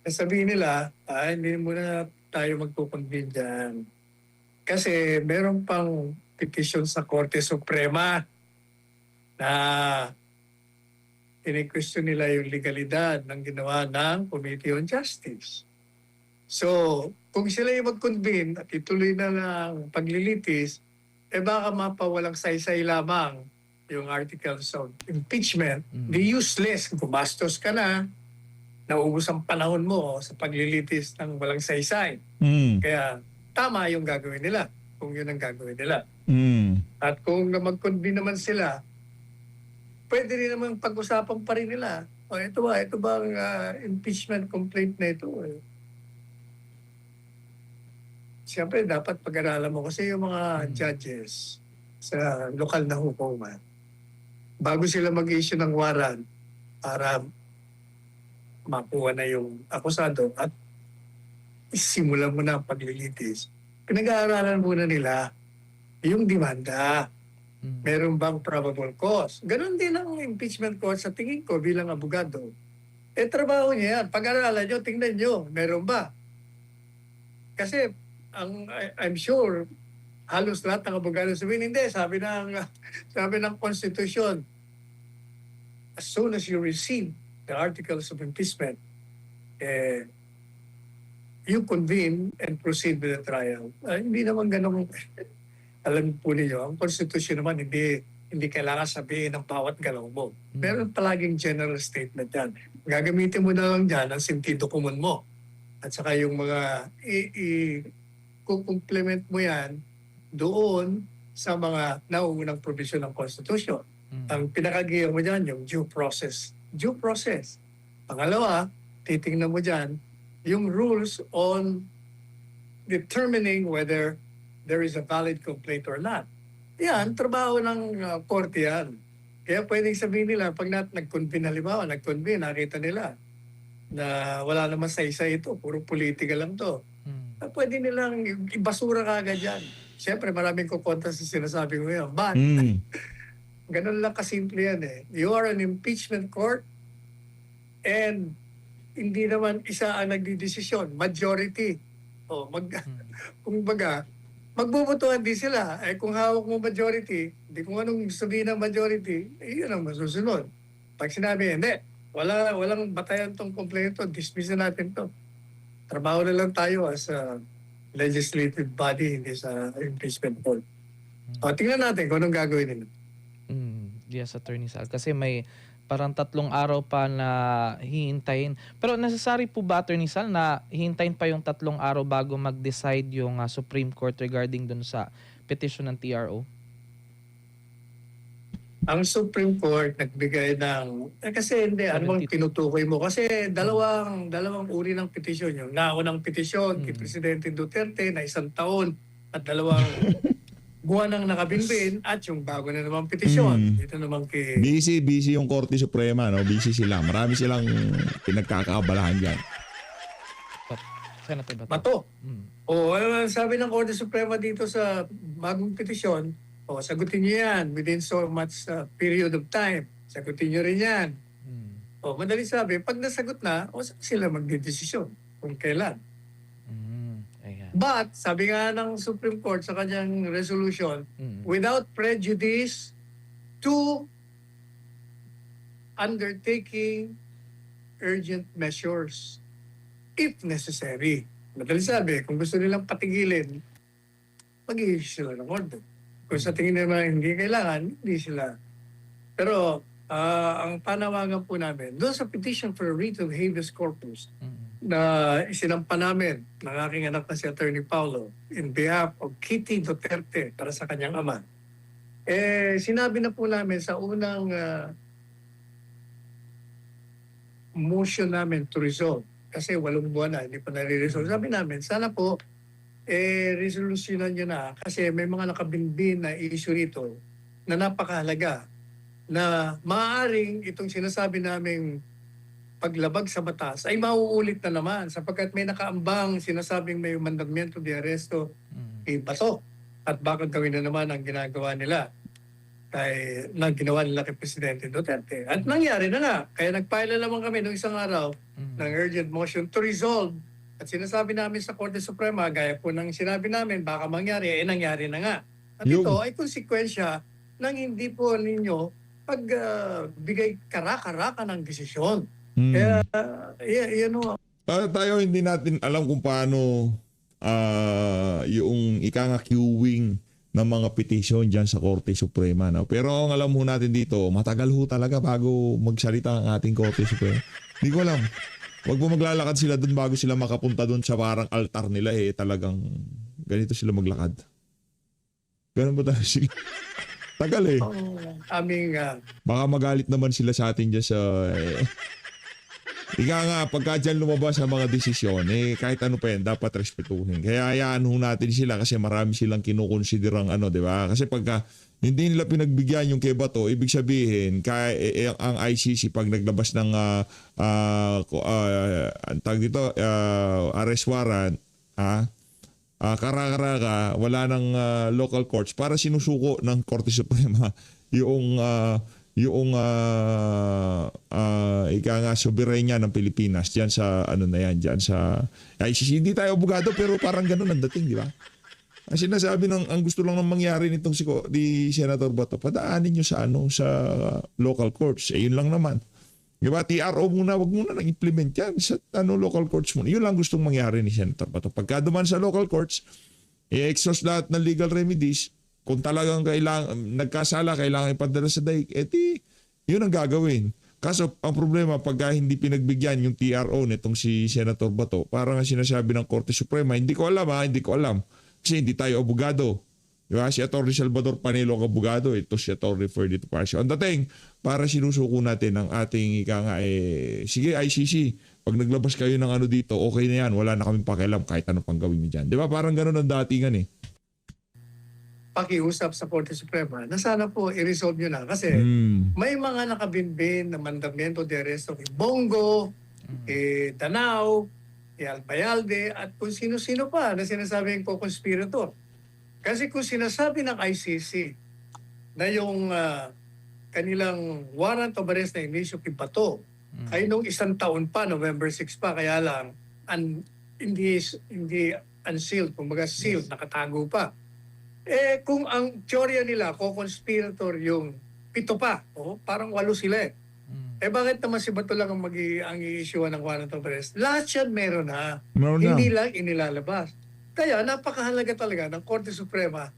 Speaker 6: sabihin nila, hindi muna tayo magkukonvene dyan. Kasi meron pang petition sa Korte Suprema na ini-question nila yung legalidad ng ginawa ng Committee on Justice. So, kung sila yung mag-convene at ituloy na ng paglilitis, baka mapawalang saysay lamang yung articles of impeachment. Di useless. Gumastos ka na, naubos ang panahon mo sa paglilitis ng walang saysay.
Speaker 1: Mm.
Speaker 6: Kaya tama yung gagawin nila, kung yun ang gagawin nila.
Speaker 1: Mm.
Speaker 6: At kung mag-convene naman sila, pwede rin naman pag-usapan pa rin nila. Ito ba ang impeachment complaint na ito? Siyempre, dapat pag-aralan mo kasi yung mga judges sa lokal na hukuman, bago sila mag-issue ng warrant para makuha na yung akusado at isimulan mo na ang paglilitis, pinag-aaralan muna nila yung demanda. Meron bang probable cause? Ganon din ang impeachment court sa tingin ko bilang abogado. Trabaho niya yan. Pag-aralan nyo, tingnan nyo, meron ba? Kasi I'm sure halos lahat ng abogado sabihin, hindi, sabi ng Constitution, as soon as you receive the articles of impeachment, you convene and proceed with the trial. Hindi naman ganun. Alam po ninyo, ang Constitution naman hindi kailangan sabihin ng bawat galaw mo. Meron palaging general statement yan. Gagamitin mo na lang dyan ang sentido comum mo. At saka yung mga kukumplement mo yan doon sa mga nauunang provision ng Constitution. Ang pinakagiyan mo dyan, yung due process. Due process. Pangalawa, titingnan mo dyan yung rules on determining whether there is a valid complaint or not. Yan, trabaho ng korte yan. Kaya pwedeng sabihin nila, pag nag-convene, halimbawa, nakita nila na wala naman saysay ito, puro politika lang to. Pwede nilang ibasura kagad yan. Siyempre, maraming kukontra sa sinasabi ko yun. But, ganun lang kasimple yan eh. You are an impeachment court and hindi naman isa ang nagdidesisyon. Majority. Kung baga, magbubutuhan din sila. Kung hawak mo majority, hindi kung anong sabihin ng majority, yun ang masusunod. Pag sinabi, hindi, walang batayan tong komplento, dismiss na natin to. Trabaho na lang tayo as a legislative body, hindi sa impeachment court. Tingnan natin kung anong gagawin nila.
Speaker 5: Yes, Attorney Sal. Kasi may parang 3 araw pa na hihintayin. Pero necessary po ba, Attorney Sal, na hihintayin pa yung 3 araw bago mag-decide yung Supreme Court regarding dun sa petition ng TRO?
Speaker 6: Ang Supreme Court nagbigay ng... kasi hindi, ano bang tinutukoy mo? Kasi dalawang uri ng petisyon. Yung naunang petisyon kay Presidente Duterte na 1 taon at 2 buwan ang nakabinbin at yung bago na naman petisyon. Dito naman kay...
Speaker 1: Busy yung Korte Suprema, no? Busy sila. Marami silang pinagkakaabalahan dyan.
Speaker 5: Senator
Speaker 6: Bato. Sabi ng Korte Suprema dito sa bagong petisyon, sagutin niyo yan within so much period of time. Sagutin niyo rin yan. Madali sabi, pag nasagot na, sila magdidesisyon kung kailan. But, sabi nga ng Supreme Court sa kanyang resolution, without prejudice to undertaking urgent measures if necessary. Madali sabi, kung gusto nilang patigilin, mag-i-issue sila ng order. Kung sa tingin naman hindi kailangan, hindi sila. Pero ang panawagan po namin, doon sa petition for a writ of habeas corpus, na isinampa namin ng aking anak na si Attorney Paulo in behalf of Kitty Duterte para sa kanyang ama. Sinabi na po namin sa unang motion namin to resolve, kasi 8 buwan na, hindi pa nare-resolve. Sabi namin, sana po, resolutionan nyo na, kasi may mga nakabinbin na issue rito na napakahalaga, na maaaring itong sinasabi naming paglabag sa batas ay mauulit na naman sapagkat may nakaambang sinasabing may mandamiento de aresto kay Bato at bakit gawin na naman ang ginagawa nila. na ginawa nila kay Presidente Duterte. At nangyari na nga. Kaya nag-file na naman kami noong isang araw ng urgent motion to resolve. At sinasabi namin sa Korte Suprema, gaya po ng sinabi namin, baka mangyari, nangyari na nga. At
Speaker 1: Yung-
Speaker 6: ito ay konsekwensya ng hindi po ninyo pagbigay kara-karaka ng desisyon. Kaya, yan o.
Speaker 1: Tayo hindi natin alam kung paano yung queuing ng mga petition dyan sa Korte Suprema. No? Pero ang alam ho natin dito, matagal ho talaga bago magsalita ang ating Korte Suprema. Hindi ko alam. Wag mo maglalakad sila doon bago sila makapunta doon sa parang altar nila talagang ganito sila maglakad. Ganun ba tayo sila? Tagal
Speaker 6: Aming
Speaker 1: Baka magalit naman sila sa atin dyan sa... Ika nga, pagka dyan lumabas ang mga desisyon, kahit ano pa yan, dapat respetuhin. Kaya hayaan ho natin sila kasi marami silang kinukonsiderang di ba? Kasi pagka hindi nila pinagbigyan yung kay Bato, ibig sabihin, ang ICC pag naglabas ng arrest warrant, kara-karaka, wala ng local courts para sinusuko ng Korte Suprema yung ika nga soberenya ng Pilipinas diyan sa diyan sa ICC. Hindi tayo abogado pero parang ganoon ang dating, di ba? Ang sinasabi ang gusto lang nang mangyari nitong di Senator Bato, padaanin niyo sa sa local courts. Yun lang naman. Di ba? TRO muna, wag muna nang implement yan sa local courts muna. Yun lang gustong mangyari ni Senator Bato. Pagka duman sa local courts, i-exhaust lahat ng legal remedies. Kung talagang nagkasala, kailangan ipadala sa daig, yun ang gagawin. Kaso, ang problema, pagka hindi pinagbigyan yung TRO nitong si Senator Bato, parang sinasabi ng Korte Suprema, hindi ko alam. Kasi hindi tayo abogado. Diba? Si Atty. Salvador Panelo ang abogado, ito si Atty. Ferdinand Topacio. Ang dating, para sinusuko natin ang ating sige ICC, pag naglabas kayo ng dito, okay na yan, wala na kaming pakialam kahit ano pang gawin niyo dyan. Diba? Parang ganun ang datingan
Speaker 6: pakiusap sa Korte Suprema na sana po i-resolve nyo na. Kasi may mga nakabinbin na mandamiento de arresto kay Bongo, kay Danao, kay Albayalde, at kung sino-sino pa na sinasabing co-conspirator. Kasi kung sinasabi ng ICC na yung kanilang warrant of arrest na inisyo kay Bato ay nung isang taon pa, November 6 pa, kaya lang hindi unsealed, kumbaga sealed, nakatago pa. Kung ang teorya nila, co-conspirator yung 7 pa, parang 8 sila bakit naman si Bato lang ang i-issuean ng warrant of arrest? Lahat yan meron na. Hindi lang inilalabas. Kaya napakahalaga talaga ng Korte Suprema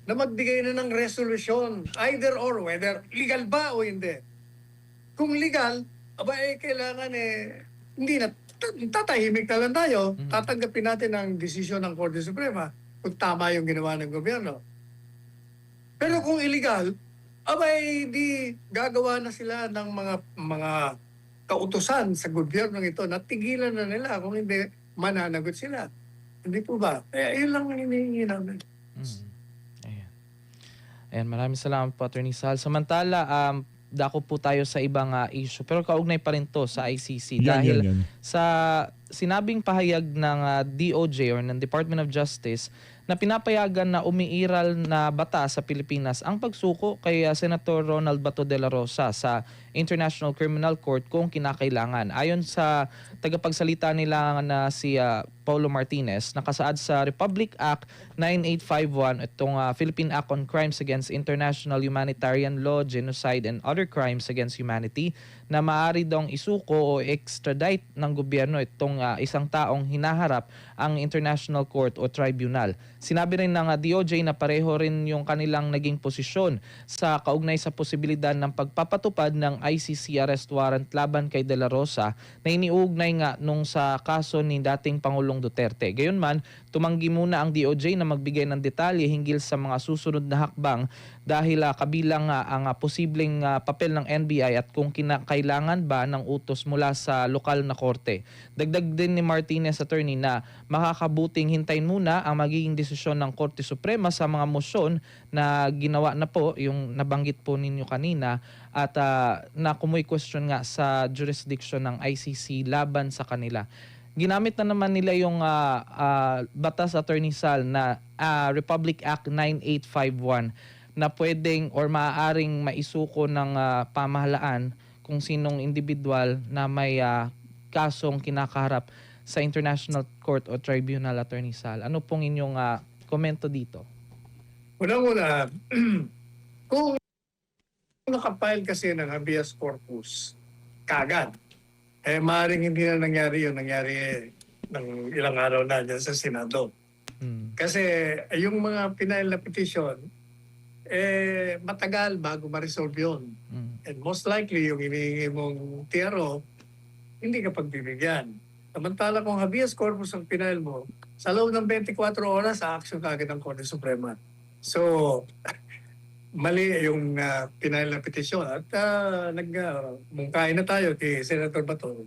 Speaker 6: na magbigay na ng resolution, either or, whether legal ba o hindi. Kung legal, kailangan hindi na, tatahimik na lang tayo, tatanggapin natin ang desisyon ng Korte Suprema kung tama yung ginawa ng gobyerno. Pero kung illegal, di gagawa na sila ng mga kautusan sa gobyernong ito na tigilan na nila, kung hindi, mananagot sila. Hindi po ba? Yun lang ang hinihingi namin.
Speaker 5: Ayan, maraming salamat po, Atty. Sal. Samantala, dako po tayo sa ibang issue. Pero kaugnay pa rin to sa ICC. Dahil sa sinabing pahayag ng DOJ or ng Department of Justice na pinapayagan na umiiral na batas sa Pilipinas ang pagsuko kay Senator Ronald Bato de la Rosa sa International Criminal Court kung kinakailangan. Ayon sa tagapagsalita nila na si Paulo Martinez, nakasaad sa Republic Act 9851, itong Philippine Act on Crimes Against International Humanitarian Law, Genocide and Other Crimes Against Humanity, na maaari daw isuko o extradite ng gobyerno itong isang taong hinaharap ang International Court o Tribunal. Sinabi rin ng DOJ na pareho rin yung kanilang naging posisyon sa kaugnay sa posibilidad ng pagpapatupad ng ICC arrest warrant laban kay De La Rosa na iniugnay nga nung sa kaso ni dating Pangulong Duterte. Gayunman, tumanggi muna ang DOJ na magbigay ng detalye hinggil sa mga susunod na hakbang dahil kabilang ang posibleng papel ng NBI at kung kailangan ba ng utos mula sa lokal na korte. Dagdag din ni Martinez, attorney, na makakabuting hintayin muna ang magiging desisyon ng Korte Suprema sa mga motion na ginawa na po, yung nabanggit po ninyo kanina, at na kumuy-question nga sa jurisdiction ng ICC laban sa kanila. Ginamit na naman nila yung batas, Attorney Sal, na Republic Act 9851 na pwedeng or maaaring maisuko ng pamahalaan kung sinong individual na may kasong kinakaharap sa International Court o Tribunal, Attorney Sal. Ano pong inyong komento dito?
Speaker 6: Unang-una, kung nakapile kasi ng habeas corpus kagad, maaaring hindi na nangyari yun. Nangyari ng ilang araw na dyan sa Senado. Kasi yung mga pinail na petition, matagal bago ma-resolve yun. And most likely, yung hinihingi mong TRO, hindi ka pagbibigyan. Samantala kung habeas corpus ang pinail mo, sa loob ng 24 oras, sa-action ka agad ng Korte Suprema. So, mali yung pinail na petisyon. At mungkain na tayo kay Senator Bato,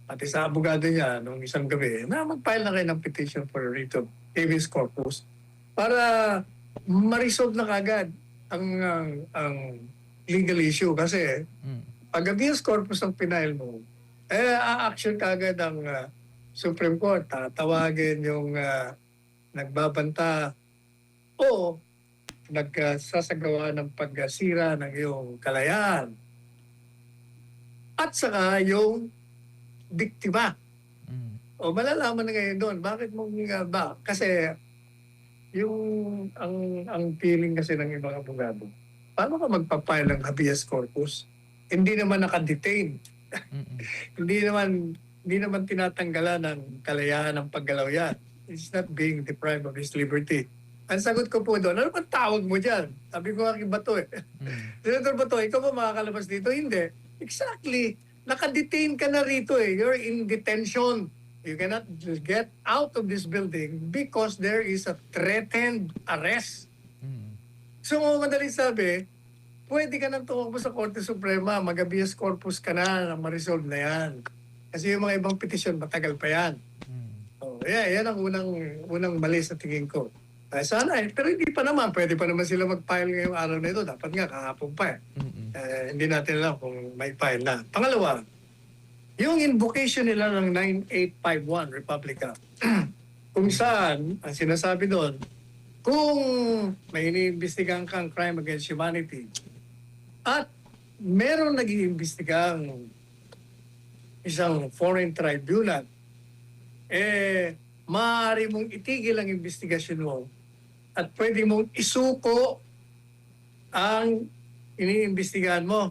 Speaker 6: pati sa abogado niya nung isang gabi, na mag-file na kayo ng petition for writ of habeas corpus para ma-resolve na kagad ang legal issue. Kasi pag habeas corpus ang pinail mo, a-action kagad ang Supreme Court. Tatawagin yung nagbabanta o nagsasagawa ng paggasira ng iyong kalayaan. At saka yung biktima. O malalaman na ngayon doon, bakit mo ba? Kasi yung ang feeling kasi ng ibang abogado, paano ka magpapile ng habeas corpus? Hindi naman nakadetain. hindi naman tinatanggalan ng kalayaan ng paggalaw yan. It's not being deprived of his liberty. Ang sagot ko po doon, ano bang tawag mo dyan? Sabi ko kay Bato Senator Bato, ikaw ba makakalabas dito? Hindi. Exactly. Nakadetain ka na rito You're in detention. You cannot get out of this building because there is a threatened arrest. So, madaling sabi, pwede ka nang tumakbo sa Korte Suprema, mag-habeas corpus ka na ma-resolve na yan. Kasi yung mga ibang petisyon, matagal pa yan. Yan ang unang mali sa tingin ko. Sana pero hindi pa naman. Pwede pa naman sila mag-file ngayong araw na ito. Dapat nga, kahapon pa hindi natin alam kung may file na. Pangalawa, yung invocation nila ng 9851 Republica, kung saan, ang sinasabi doon, kung may iniimbestigahan kang crime against humanity at meron nag-iimbestigang isang foreign tribunal, maaari mong itigil ang investigasyon mo at pwede mong isuko ang iniimbestigahan mo.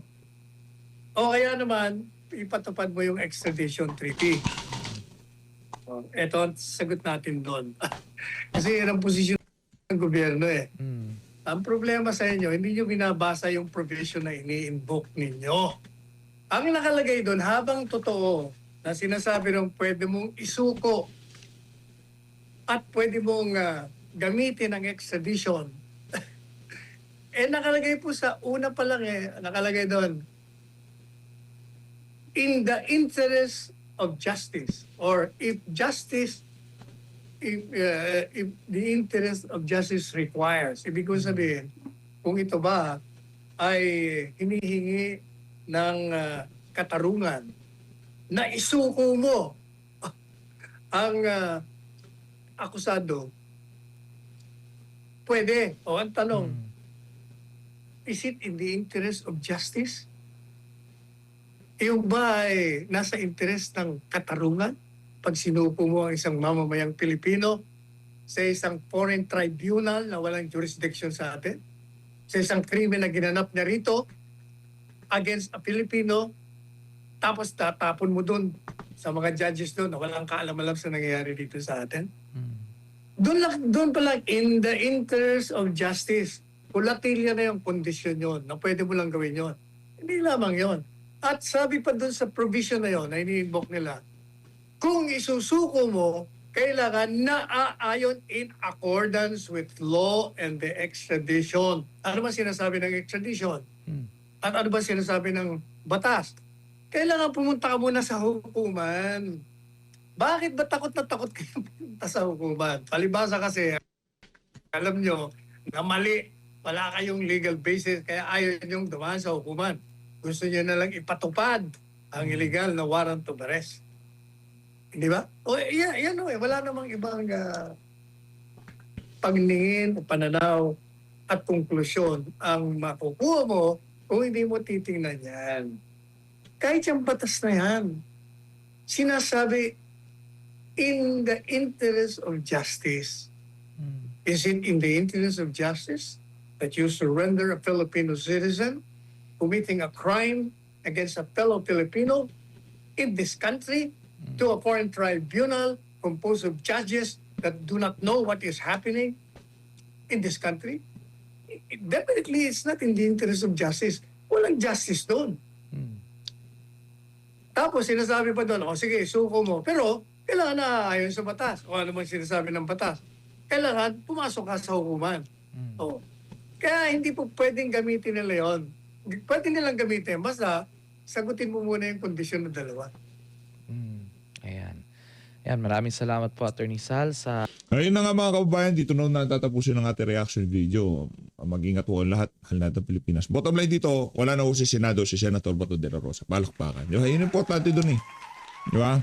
Speaker 6: O kaya naman, ipatupad mo yung extradition treaty. Ito ang sagot natin doon. Kasi yan ang posisyon ng gobyerno Ang problema sa inyo, hindi nyo binabasa yung provision na ini-invoke ninyo. Ang nakalagay doon, habang totoo na sinasabi nung pwede mong isuko at pwede mong gamitin ang extradition, nakalagay po sa una pa lang nakalagay doon, in the interest of justice, or if the interest of justice requires. Ibig ko sabihin, kung ito ba ay hinihingi ng katarungan na isuko mo ang akusado, pwede. O ang tanong, is it in the interest of justice? Yung ba ay nasa interest ng katarungan pag sinuko mo ang isang mamamayang Pilipino sa isang foreign tribunal na walang jurisdiction sa atin? Sa isang krimen na ginanap niya rito against a Filipino, tapos tatapon mo dun sa mga judges doon na walang kaalam-alam sa nangyayari dito sa atin? Doon pa lang, in the interest of justice, kulatilya na yung kondisyon yon na pwede mo lang gawin yon. Hindi lamang yon. At sabi pa doon sa provision na yon na ini-invoke nila, kung isusuko mo, kailangan naaayon in accordance with law and the extradition. Ano ba sinasabi ng extradition? At ano ba sinasabi ng batas? Kailangan pumunta ka muna sa hukuman. Bakit ba takot na takot kayo pumunta sa hukuman? Palibasa kasi, alam nyo na mali, wala kayong legal basis, kaya ayaw nyong dumaan sa hukuman. Gusto nyo na lang ipatupad ang illegal na warrant of arrest. Di ba? O yan wala namang ibang pagningin o pananaw at konklusyon ang makukuha mo kung hindi mo titingnan yan. Kahit yung batas na yan, sinasabi, in the interest of justice. Is it in the interest of justice that you surrender a Filipino citizen committing a crime against a fellow Filipino in this country to a foreign tribunal composed of judges that do not know what is happening in this country? Definitely, it's not in the interest of justice. Walang justice doon. Tapos sinasabi pa doon, sige, suko mo. Pero kailangan na ayon sa batas. O ano man sinasabi ng batas. Kailangan pumasok ka sa hukuman. O. Kaya hindi po pwedeng gamitin nila yun. Pwede nilang gamitin. Basta sagutin mo muna yung kondisyon ng dalawa.
Speaker 5: Ayan. Ayan, maraming salamat po Attorney Sal sa
Speaker 1: Ayun na nga mga kababayan, dito na natatapusin ang ating reaction video. Mag-ingat po ang lahat, hal natin Pilipinas. Bottom line dito, wala na po si Senado, si Senator Bato de la Rosa. Palakpakan. Yun ang importante doon eh. Di ba?